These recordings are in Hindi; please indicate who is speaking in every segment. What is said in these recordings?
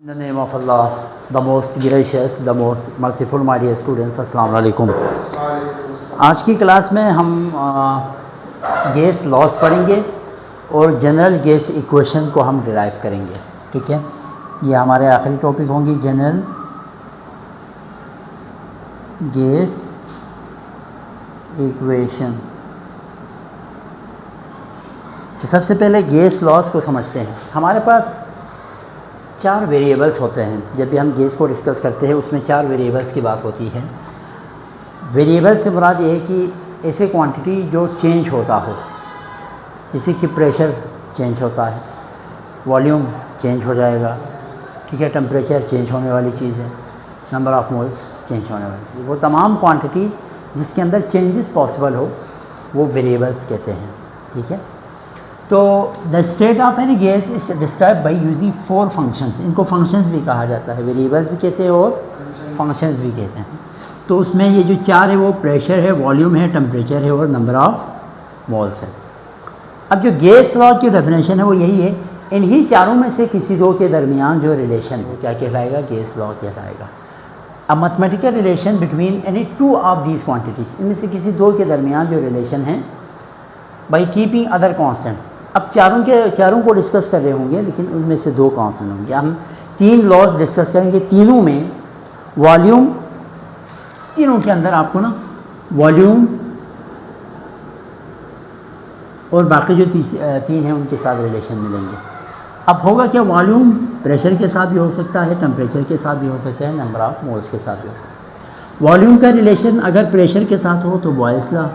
Speaker 1: In the name of Allah, the most gracious, the most merciful, my dear students, अस्सलाम वालेकुम। आज की क्लास में हम गैस लॉस पढ़ेंगे और जनरल गैस इक्वेशन को हम डिराइव करेंगे। ठीक है, ये हमारे आखिरी टॉपिक होंगी, जनरल गैस इक्वेशन। तो सबसे पहले गैस लॉस को समझते हैं। हमारे पास 4 वेरिएबल्स होते हैं। जब भी हम गैस को डिस्कस करते हैं उसमें 4 वेरिएबल्स की बात होती है। वेरिएबल से मुराद ये है कि ऐसे क्वांटिटी जो चेंज होता हो, जैसे कि प्रेशर चेंज होता है, वॉल्यूम चेंज हो जाएगा, ठीक है, टेम्परेचर चेंज होने वाली चीज़ है, नंबर ऑफ मोल्स चेंज होने वाली चीज़, वो तमाम क्वांटिटी जिसके अंदर चेंजेस पॉसिबल हो वो वेरिएबल्स कहते हैं। ठीक है, तो the state of any gas is describe by using 4 functions. इनको फंक्शंस भी कहा जाता है, वेरिएबल्स भी कहते हैं और फंक्शंस भी कहते हैं। तो उसमें ये जो 4 है वो प्रेशर है, वॉल्यूम है, टेम्परेचर है और नंबर ऑफ मोल्स है। अब जो गैस लॉ की डेफिनेशन है वो यही है, इन्हीं चारों में से किसी दो के दरमियान जो रिलेशन है क्या कहलाएगा, गैस लॉ कहलाएगा। A mathematical relation between any 2 of these quantities, इनमें से किसी दो के दरमियान जो रिलेशन है बाई कीपिंग अदर कॉन्स्टेंट। अब चारों को डिस्कस कर रहे होंगे, लेकिन उनमें से 2 कांस्टेंट होंगे। हम 3 लॉज डिस्कस करेंगे। तीनों में वॉल्यूम, तीनों के अंदर आपको ना वॉल्यूम और बाकी जो 3 हैं उनके साथ रिलेशन मिलेंगे। अब होगा क्या, वॉल्यूम प्रेशर के साथ भी हो सकता है, टेम्परेचर के साथ भी हो सकता है, नंबर ऑफ मोल्स के साथ भी हो सकता है। वॉल्यूम का रिलेशन अगर प्रेशर के साथ हो तो बॉयल्स लॉ,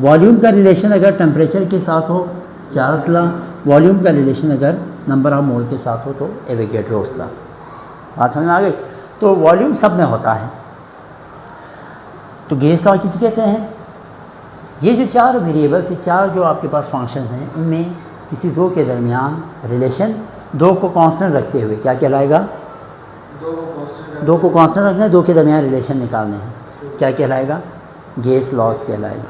Speaker 1: वॉल्यूम का रिलेशन अगर टेम्परेचर के साथ हो चार्ल्स लॉ, वॉल्यूम का रिलेशन अगर नंबर ऑफ मोल के साथ हो तो एवोगैड्रोस लॉ। बात समझ में आ गई। तो वॉल्यूम सब में होता है। तो गैस लॉ किसे कहते हैं? ये जो 4 वेरिएबल्स, 4 जो आपके पास फंक्शन हैं, उनमें किसी दो के दरमियान रिलेशन, 2 को कांस्टेंट रखते हुए क्या कहलाएगा, 2 को कांस्टेंट रखना है, 2 के दरमियान रिलेशन निकालने हैं, क्या कहलाएगा, गैस लॉस कहलाएगा।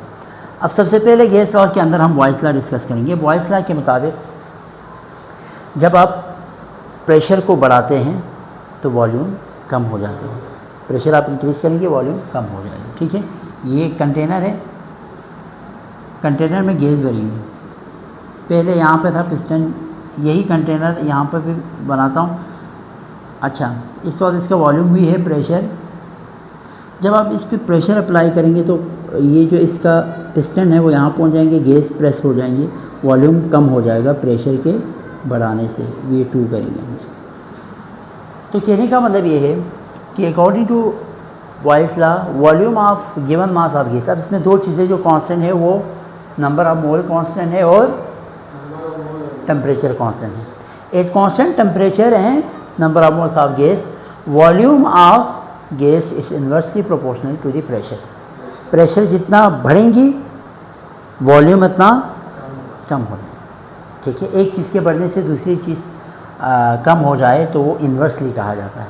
Speaker 1: अब सबसे पहले गैस लॉ के अंदर हम बॉयल्स लॉ डिस्कस करेंगे। बॉयल्स लॉ के मुताबिक जब आप प्रेशर को बढ़ाते हैं तो वॉल्यूम कम हो जाती है। प्रेशर आप इंक्रीज़ करेंगे, वॉल्यूम कम हो जाएगी। ठीक है, ये कंटेनर है, कंटेनर में गैस भरी हुई, पहले यहाँ पे था पिस्टन, यही कंटेनर यहाँ पर भी बनाता हूँ। अच्छा, इस वक्त इसका वॉल्यूम भी है, प्रेशर। जब आप इस पर प्रेशर अप्लाई करेंगे तो ये जो इसका पिस्टन है वो यहाँ पहुँच जाएंगे, गैस प्रेस हो जाएंगे, वॉल्यूम कम हो जाएगा प्रेशर के बढ़ाने से। V2 करेंगे हम इसको। तो कहने का मतलब ये है कि according to Boyle's law, volume of given mass of gas, अब इसमें 2 चीज़ें जो कांस्टेंट है वो नंबर ऑफ मोल कांस्टेंट है और टेम्परेचर कांस्टेंट है। At constant temperature and number of moles of gas, volume of gas is inversely proportional to the pressure. Pressure जितना बढ़ेंगी वॉल्यूम इतना कम हो जाए। ठीक है, एक चीज़ के बढ़ने से दूसरी चीज़ कम हो जाए तो वो इन्वर्सली कहा जाता है।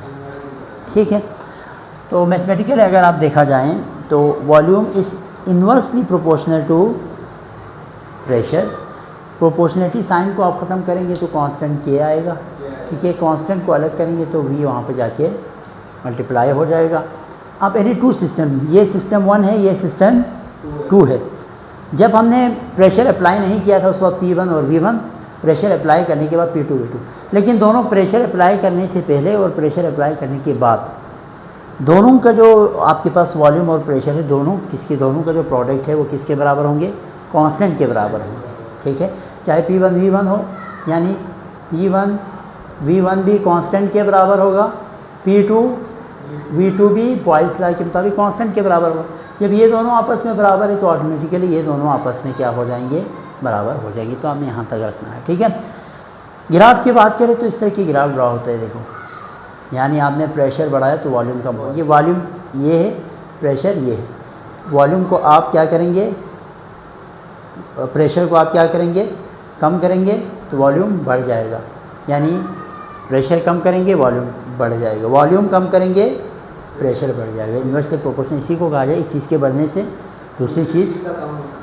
Speaker 1: ठीक है, तो मैथमेटिकली अगर आप देखा जाए तो volume is inversely proportional to pressure. Proportionality sign को आप ख़त्म करेंगे तो कांस्टेंट के आएगा। ठीक है, कांस्टेंट को अलग करेंगे तो वी वहाँ पे जाके मल्टीप्लाई हो जाएगा। अब एनी 2 सिस्टम, ये सिस्टम 1 है, ये सिस्टम 2 है। जब हमने प्रेशर अप्लाई नहीं किया था उस वक्त P1 और V1, प्रेशर अप्लाई करने के बाद P2 V2, लेकिन दोनों प्रेशर अप्लाई करने से पहले और प्रेशर अप्लाई करने के बाद दोनों का जो आपके पास वॉल्यूम और प्रेशर है, दोनों का जो प्रोडक्ट है वो किसके बराबर होंगे, कांस्टेंट के बराबर होंगे। ठीक है, चाहे P1 V1 हो, यानी P1 V1 भी कांस्टेंट के बराबर होगा, P2 V2 भी बॉयल्स लॉ के मुताबिक कांस्टेंट के बराबर होगा। जब ये दोनों आपस में बराबर है तो ऑटोमेटिकली ये दोनों आपस में क्या हो जाएंगे, बराबर हो जाएंगे। तो हमें यहाँ तक रखना है। ठीक है, ग्राफ की बात करें तो इस तरह की ग्राफ ड्रा होता है। देखो, यानी आपने प्रेशर बढ़ाया तो वॉल्यूम कम हो, ये वॉल्यूम ये है, प्रेशर ये है। वॉल्यूम को आप क्या करेंगे, प्रेशर को आप क्या करेंगे, कम करेंगे तो वॉल्यूम बढ़ जाएगा, यानी प्रेशर कम करेंगे वॉल्यूम बढ़ जाएगा, वॉल्यूम कम करेंगे प्रेशर बढ़ जाएगा। इन्वर्सली प्रोपोर्शनल इसी को कहा जाए, एक चीज़ के बढ़ने से दूसरी चीज़।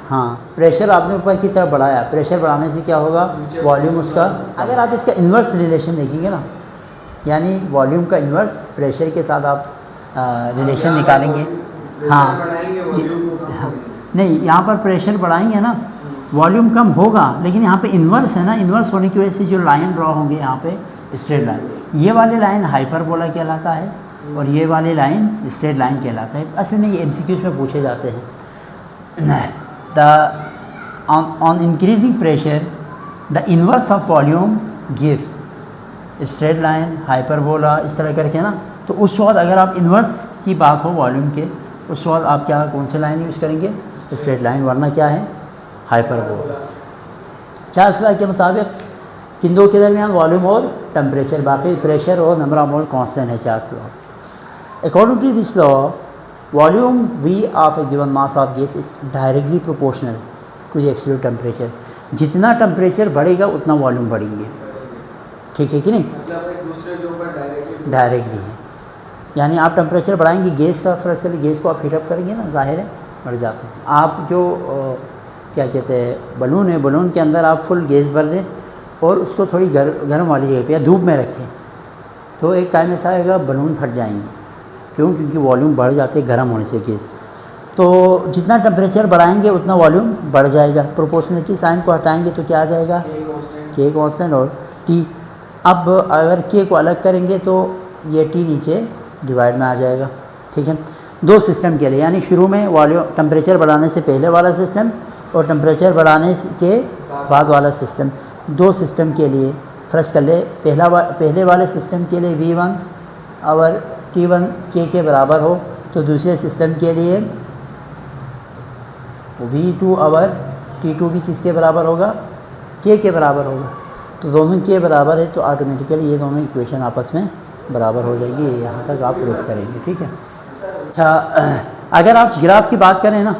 Speaker 1: हाँ, प्रेशर आपने ऊपर की तरफ बढ़ाया, प्रेशर बढ़ाने से क्या होगा, वॉल्यूम उसका। अगर आप इसका इन्वर्स रिलेशन देखेंगे ना, यानी वॉल्यूम का इन्वर्स प्रेशर के साथ आप रिलेशन निकालेंगे। हाँ नहीं, यहाँ पर प्रेशर बढ़ाएंगे ना, वॉल्यूम कम होगा, लेकिन यहाँ पे इन्वर्स है ना, इन्वर्स होने की वजह से जो लाइन ड्रॉ होंगे यहाँ पे स्ट्रेट लाइन, ये वाली लाइन हाइपरबोला कहलाता है और ये वाली लाइन स्ट्रेट लाइन कहलाता है। असल में ये एमसीक्यूज में पूछे जाते हैं। On increasing pressure the inverse of volume give straight line, hyperbola, इस तरह करके ना। तो उस वक्त अगर आप इन्वर्स की बात हो वॉल्यूम के, उस वक्त आप क्या कौन से लाइन यूज़ करेंगे? स्ट्रेट लाइन, वरना क्या है? हाइपरबोला। चार्ल्स लॉ के मुताबिक किन दो के दरमियान? वॉल्यूम और टेम्परेचर, बाकी प्रेशर और नंबर ऑफ मोल कांस्टेंट है Charles law. According to this law volume V of a given mass of gas is directly proportional to the absolute temperature. जितना टेम्परेचर बढ़ेगा उतना वॉल्यूम बढ़ेंगे, ठीक है कि नहीं?
Speaker 2: मतलब एक दूसरे के ऊपर
Speaker 1: डायरेक्टली है, यानी आप टेम्परेचर बढ़ाएंगे, गैस का फर्ज करिए, गैस को आप हीटअप करेंगे ना, जाहिर है बढ़ जाते हैं। आप जो क्या कहते हैं बलून है, बलून के अंदर आप फुल गैस भर दें और उसको थोड़ी गर्म वाली जगह पे या धूप में रखें, तो एक टाइम ऐसा आएगा बलून फट जाएंगे। क्यों? क्योंकि वॉल्यूम बढ़ जाते हैं गर्म होने से गैस। तो जितना टेम्परेचर बढ़ाएंगे उतना वॉल्यूम बढ़ जाएगा। प्रोपोर्शनलिटी साइन को हटाएंगे तो क्या आ जाएगा? के कांस्टेंट और टी। अब अगर के को अलग करेंगे तो ये टी नीचे डिवाइड में आ जाएगा, ठीक है। दो सिस्टम के लिए, यानी शुरू में वॉल्यूम टेम्परेचर बढ़ाने से पहले वाला सिस्टम और टेम्परेचर बढ़ाने के बाद वाला सिस्टम, दो सिस्टम के लिए फर्ज कर ले। पहले वाले सिस्टम के लिए V1 और T1 के बराबर हो, तो दूसरे सिस्टम के लिए V2 और T2 भी किसके बराबर होगा? के बराबर होगा। तो दोनों के बराबर है तो ऑटोमेटिकली ये दोनों इक्वेशन आपस में बराबर हो जाएगी। यहाँ तक आप प्रूफ करेंगे, ठीक है। अच्छा, अगर आप ग्राफ की बात करें ना,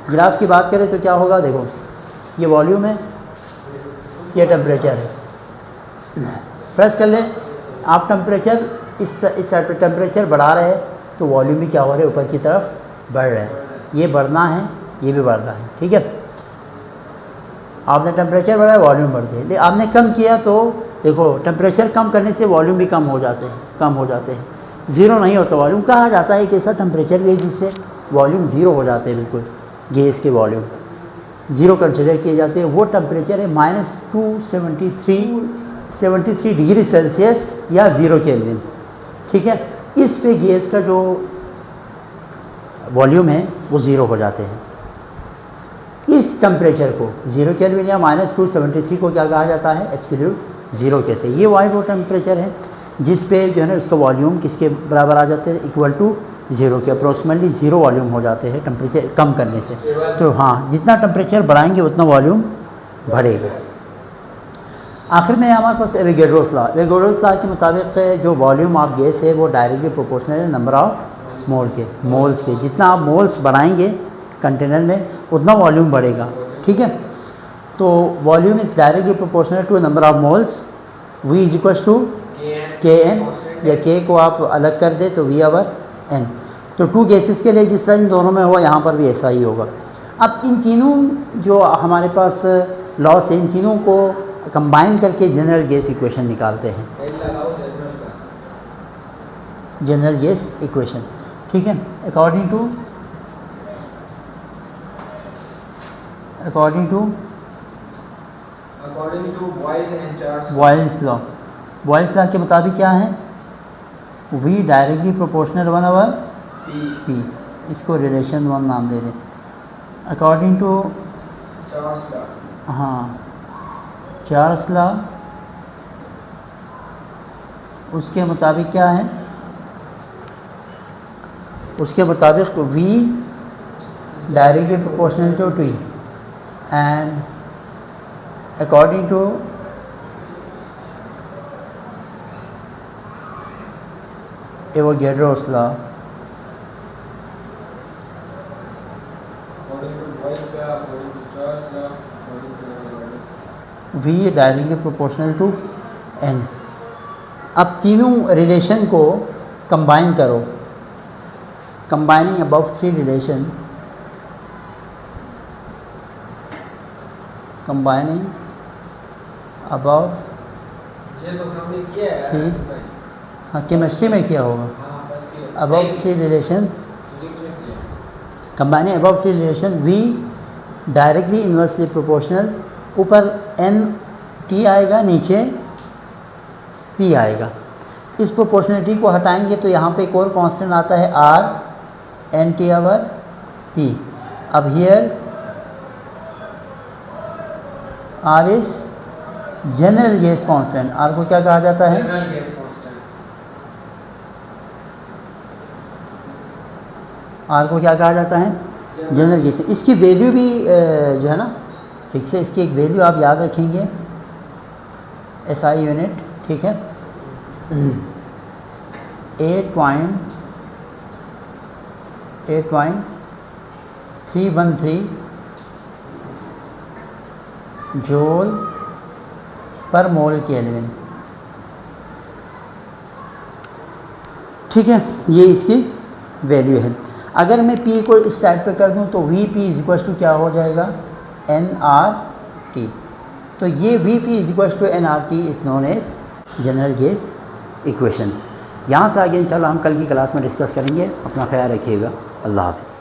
Speaker 1: ग्राफ की बात करें तो क्या होगा? देखो ये वॉल्यूम है, ये टेम्परेचर है। फर्ज कर लें आप टेम्परेचर इस साइड पर टेम्परेचर बढ़ा रहे हैं तो वॉल्यूम भी क्या हो रहा है? ऊपर की तरफ बढ़ रहा है। ये बढ़ना है, ये भी बढ़ना है, ठीक है। आपने टेम्परेचर बढ़ाया, वॉल्यूम बढ़ गई। आपने कम किया तो देखो टेम्परेचर कम करने से वॉल्यूम भी कम हो जाते हैं। ज़ीरो नहीं होता वॉल्यूम। कहा जाता है एक ऐसा टेम्परेचर भी है जिससे वॉल्यूम ज़ीरो हो जाते हैं, बिल्कुल गैस के वॉल्यूम ज़ीरो कंसिडर किए जाते हैं। वो टेम्परेचर है -273 डिग्री सेल्सियस या 0 केल्विन, ठीक है। इस पे गैस का जो वॉल्यूम है वो ज़ीरो हो जाते हैं। इस टेम्परेचर को 0 केल्विन या -273 को क्या कहा जाता है? एब्सोल्यूट ज़ीरो कहते हैं। ये वो टेम्परेचर है जिस पे जो है ना उसका वॉल्यूम किसके बराबर आ जाते हैं? इक्वल टू ज़ीरो के, अप्रोक्सीमेटली ज़ीरो वॉल्यूम हो जाते हैं टेम्परेचर कम करने से। तो हाँ, जितना टेम्परेचर बढ़ाएंगे उतना वॉल्यूम बढ़ेगा। आखिर में हमारे पास एवोगैड्रोस लॉ के मुताबिक जो वॉल्यूम ऑफ गैस है वो डायरेक्टली प्रोपोर्शनल है नंबर ऑफ मोल्स के। जितना आप मोल्स बढ़ाएंगे कंटेनर में उतना वॉल्यूम बढ़ेगा, ठीक है। तो volume is directly proportional to number of moles. V is equal to Kn, या K को आप अलग कर दे तो V/N। तो टू गैसेस के लिए जिस तरह इन दोनों में हुआ यहाँ पर भी ऐसा ही होगा। अब इन तीनों जो हमारे पास लॉस है, इन तीनों को कंबाइन करके जनरल गैस इक्वेशन निकालते हैं, जनरल गैस इक्वेशन, ठीक है। अकॉर्डिंग टू बॉयल्स लॉ के मुताबिक क्या है? V डायरेक्टली प्रोपोर्शनल 1/P, इसको रिलेशन 1 नाम दे दें। अकॉर्डिंग टू चार्ल्स लॉ उसके मुताबिक क्या है? उसके मुताबिक V directly proportional to T and according to Avogadro's law V directly proportional to N। अब तीनों रिलेशन को कंबाइन करो, combining above three relation, combining above
Speaker 2: ये तो हमने किया है।
Speaker 1: हाँ केमिस्ट्री में किया होगा।
Speaker 2: हाँ first year
Speaker 1: above three relation,
Speaker 2: physics में किया।
Speaker 1: Combining above three relation V directly inversely proportional, ऊपर एन टी आएगा, नीचे पी आएगा। इस प्रोपोर्शनलिटी को हटाएंगे तो यहाँ पे एक और कांस्टेंट आता है R N T over P. अब here R is general gas constant. R को क्या कहा जाता है?
Speaker 2: General gas constant.
Speaker 1: आर को क्या कहा जाता है? General gas. इसकी वैल्यू भी जो है ना फिक्स है, इसकी एक वैल्यू आप याद रखेंगे, एसआई यूनिट, ठीक है, 8.313 जूल पर मोल केल्विन। ठीक है, ये इसकी वैल्यू है। अगर मैं P को इस साइड पे कर दूं तो Vp इज इक्वल टू क्या हो जाएगा? nRT। तो ये Vp is equal to nRT is known as general gas equation. यहाँ से आगे इंशाल्लाह हम कल की क्लास में डिस्कस करेंगे। अपना ख्याल रखिएगा। अल्लाह हाफ़िज़।